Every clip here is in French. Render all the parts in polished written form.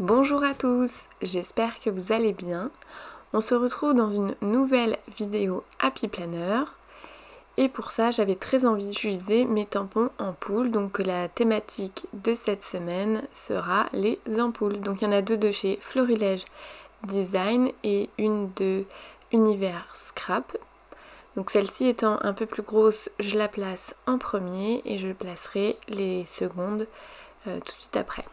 Bonjour à tous, j'espère que vous allez bien. On se retrouve dans une nouvelle vidéo Happy Planner. Et pour ça, j'avais très envie d'utiliser mes tampons ampoules. Donc la thématique de cette semaine sera les ampoules. Donc il y en a deux de chez Florilège Design et une de Univers Scrap. Donc celle-ci étant un peu plus grosse, je la place en premier et je placerai les secondes tout de suite après.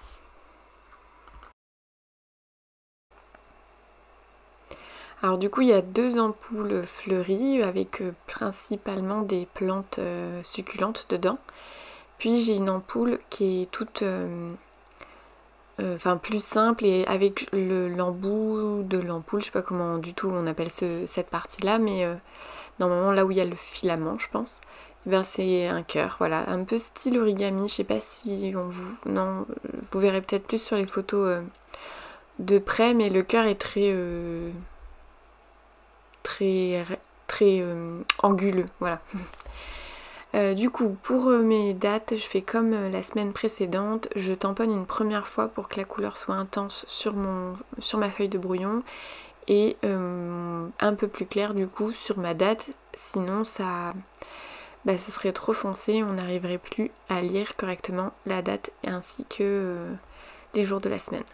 Alors du coup il y a deux ampoules fleuries avec principalement des plantes succulentes dedans. Puis j'ai une ampoule qui est toute plus simple et avec l'embout de l'ampoule, je sais pas comment du tout on appelle cette partie là, mais normalement là où il y a le filament je pense, et bien c'est un cœur, voilà, un peu style origami. Je sais pas si vous verrez peut-être plus sur les photos de près, mais le cœur est très anguleux, voilà. Du coup, pour mes dates, je fais comme la semaine précédente, je tamponne une première fois pour que la couleur soit intense sur ma feuille de brouillon et un peu plus clair du coup sur ma date, sinon ce serait trop foncé, on n'arriverait plus à lire correctement la date ainsi que les jours de la semaine.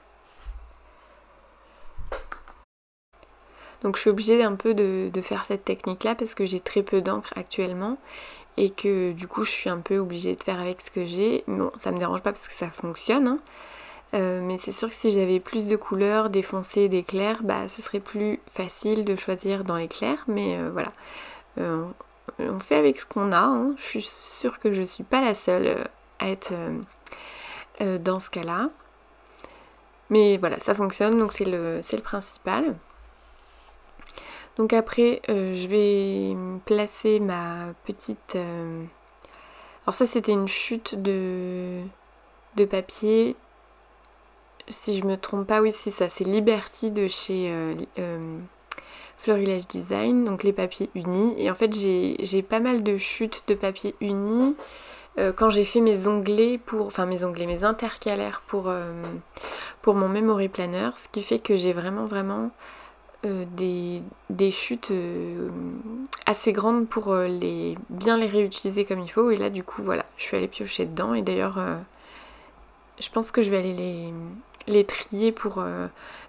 Donc je suis obligée un peu de faire cette technique là parce que j'ai très peu d'encre actuellement et que du coup je suis un peu obligée de faire avec ce que j'ai. Bon, ça me dérange pas parce que ça fonctionne, hein. Mais c'est sûr que si j'avais plus de couleurs, des foncés, des clairs, ce serait plus facile de choisir dans les clairs, mais voilà. On fait avec ce qu'on a, hein. Je suis sûre que je suis pas la seule à être dans ce cas-là. Mais voilà, ça fonctionne, donc c'est le principal. Donc après, je vais placer ma petite... Alors ça, c'était une chute de papier. Si je me trompe pas, oui, c'est ça. C'est Liberty de chez Florilège Design. Donc les papiers unis. Et en fait, j'ai pas mal de chutes de papier unis. Quand j'ai fait mes onglets mes intercalaires pour mon memory planner. Ce qui fait que j'ai vraiment des chutes assez grandes pour bien les réutiliser comme il faut. Et là du coup voilà, je suis allée piocher dedans et d'ailleurs je pense que je vais aller les trier pour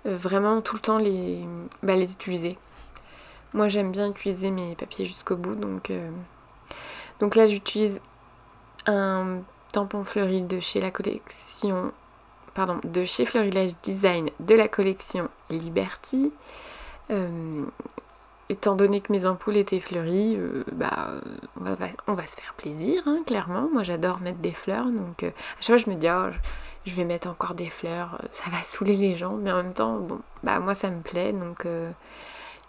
vraiment tout le temps les utiliser. Moi j'aime bien utiliser mes papiers jusqu'au bout, donc là j'utilise un tampon fleuri de chez Florilège Design de la collection Liberty. Étant donné que mes ampoules étaient fleuries, on va se faire plaisir, hein, clairement. Moi j'adore mettre des fleurs, donc à chaque fois je me dis je vais mettre encore des fleurs, ça va saouler les gens, mais en même temps bon moi ça me plaît, donc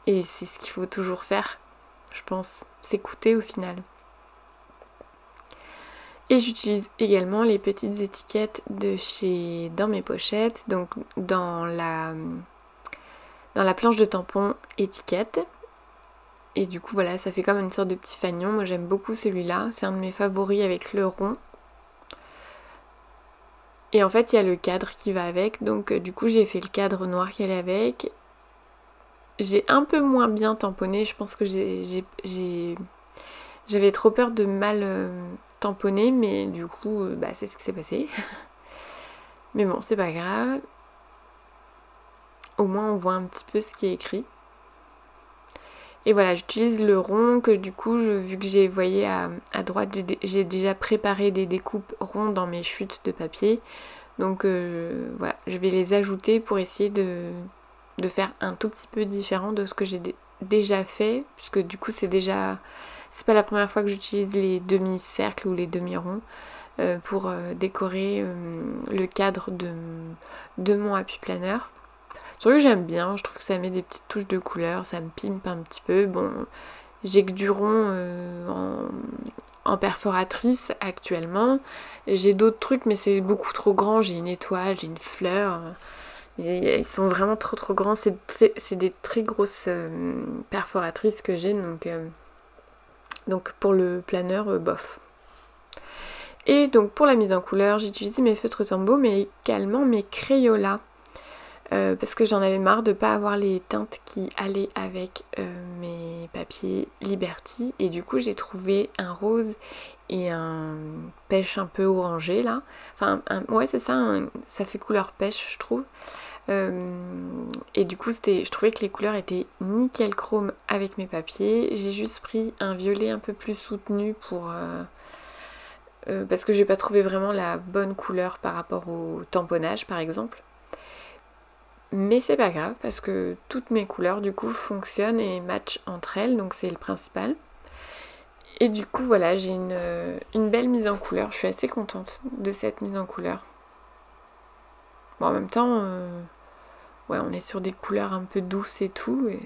et c'est ce qu'il faut toujours faire, je pense, s'écouter au final. Et j'utilise également les petites étiquettes dans mes pochettes, donc dans la planche de tampon étiquette. Et du coup voilà, ça fait comme une sorte de petit fanion. Moi j'aime beaucoup celui-là, c'est un de mes favoris avec le rond. Et en fait il y a le cadre qui va avec, donc du coup j'ai fait le cadre noir qui allait avec. J'ai un peu moins bien tamponné, je pense que j'avais trop peur de mal tamponner, mais du coup c'est ce qui s'est passé. Mais bon, c'est pas grave. Au moins on voit un petit peu ce qui est écrit. Et voilà, j'utilise le rond que du coup, vu que vous voyez à droite, j'ai déjà préparé des découpes ronds dans mes chutes de papier. Donc voilà, je vais les ajouter pour essayer de faire un tout petit peu différent de ce que j'ai déjà fait. Puisque du coup, c'est pas la première fois que j'utilise les demi-cercles ou les demi-ronds pour décorer le cadre de mon Happy Planner. Sur lui j'aime bien, je trouve que ça met des petites touches de couleur, ça me pimpe un petit peu. Bon, j'ai que du rond en perforatrice actuellement. J'ai d'autres trucs mais c'est beaucoup trop grand, j'ai une étoile, j'ai une fleur. Ils sont vraiment trop grands, c'est des très grosses perforatrices que j'ai, donc pour le planeur, bof. Et donc pour la mise en couleur, j'ai utilisé mes feutres Tombow mais également mes Crayolas. parce que j'en avais marre de pas avoir les teintes qui allaient avec mes papiers Liberty, et du coup j'ai trouvé un rose et un pêche un peu orangé là, enfin ouais c'est ça, ça fait couleur pêche je trouve, et du coup je trouvais que les couleurs étaient nickel chrome avec mes papiers. J'ai juste pris un violet un peu plus soutenu pour parce que j'ai pas trouvé vraiment la bonne couleur par rapport au tamponnage par exemple. Mais c'est pas grave parce que toutes mes couleurs du coup fonctionnent et matchent entre elles, donc c'est le principal. Et du coup voilà, j'ai une belle mise en couleur, je suis assez contente de cette mise en couleur. Bon en même temps, ouais on est sur des couleurs un peu douces et tout, et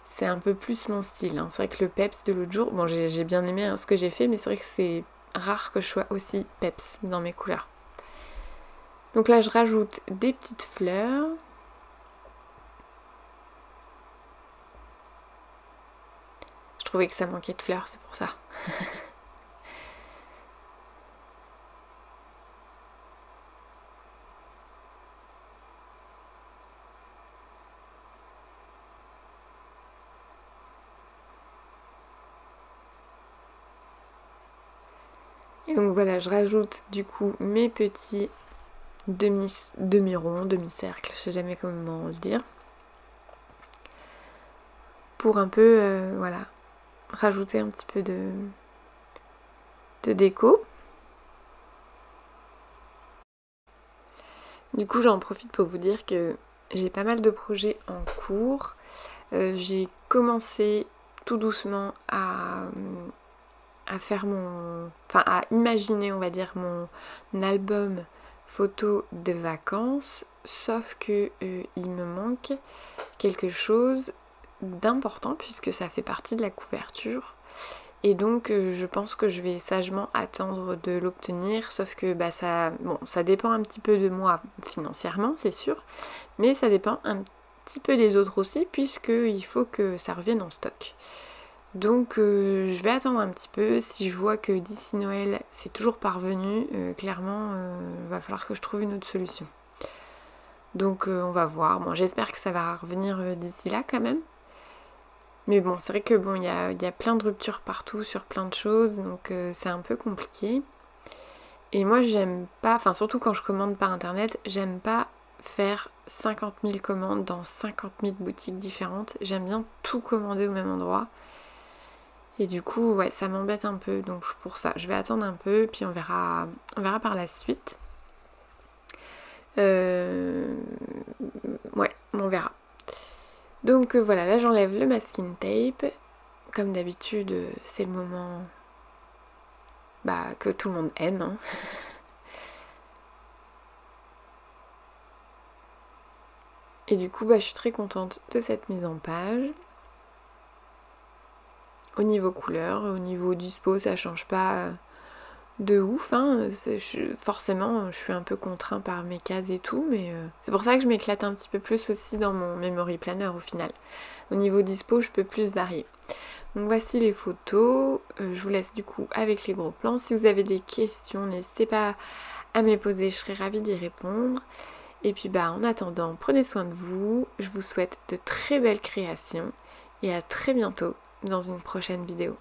c'est un peu plus mon style. Hein. C'est vrai que le peps de l'autre jour, bon j'ai bien aimé hein, ce que j'ai fait, mais c'est vrai que c'est rare que je sois aussi peps dans mes couleurs. Donc là je rajoute des petites fleurs. Je trouvais que ça manquait de fleurs, c'est pour ça. Et donc voilà, je rajoute du coup mes petits demi-ronds, demi-cercles, je sais jamais comment le dire. Pour un peu, voilà, rajouter un petit peu de déco. Du coup, j'en profite pour vous dire que j'ai pas mal de projets en cours. J'ai commencé tout doucement à faire à imaginer, on va dire, mon album photo de vacances, sauf que il me manque quelque chose d'important puisque ça fait partie de la couverture. Et donc je pense que je vais sagement attendre de l'obtenir, sauf que ça dépend un petit peu de moi financièrement, c'est sûr, mais ça dépend un petit peu des autres aussi, puisqu'il faut que ça revienne en stock. Donc je vais attendre un petit peu. Si je vois que d'ici Noël c'est toujours pas revenu, clairement va falloir que je trouve une autre solution. Donc on va voir. Bon, j'espère que ça va revenir d'ici là quand même. Mais bon, c'est vrai que bon, il y a plein de ruptures partout sur plein de choses, donc c'est un peu compliqué. Et moi j'aime pas, enfin surtout quand je commande par internet, j'aime pas faire 50 000 commandes dans 50 000 boutiques différentes. J'aime bien tout commander au même endroit. Et du coup, ouais, ça m'embête un peu, donc pour ça, je vais attendre un peu, puis on verra par la suite. Ouais, on verra. Donc voilà, là j'enlève le masking tape. Comme d'habitude, c'est le moment que tout le monde aime. Hein. Et du coup, je suis très contente de cette mise en page. Au niveau couleur, au niveau dispo, ça change pas de ouf. Hein. Forcément, je suis un peu contraint par mes cases et tout, mais c'est pour ça que je m'éclate un petit peu plus aussi dans mon memory planner au final. Au niveau dispo, je peux plus varier. Donc voici les photos. Je vous laisse du coup avec les gros plans. Si vous avez des questions, n'hésitez pas à me les poser, je serai ravie d'y répondre. Et puis en attendant, prenez soin de vous. Je vous souhaite de très belles créations et à très bientôt dans une prochaine vidéo.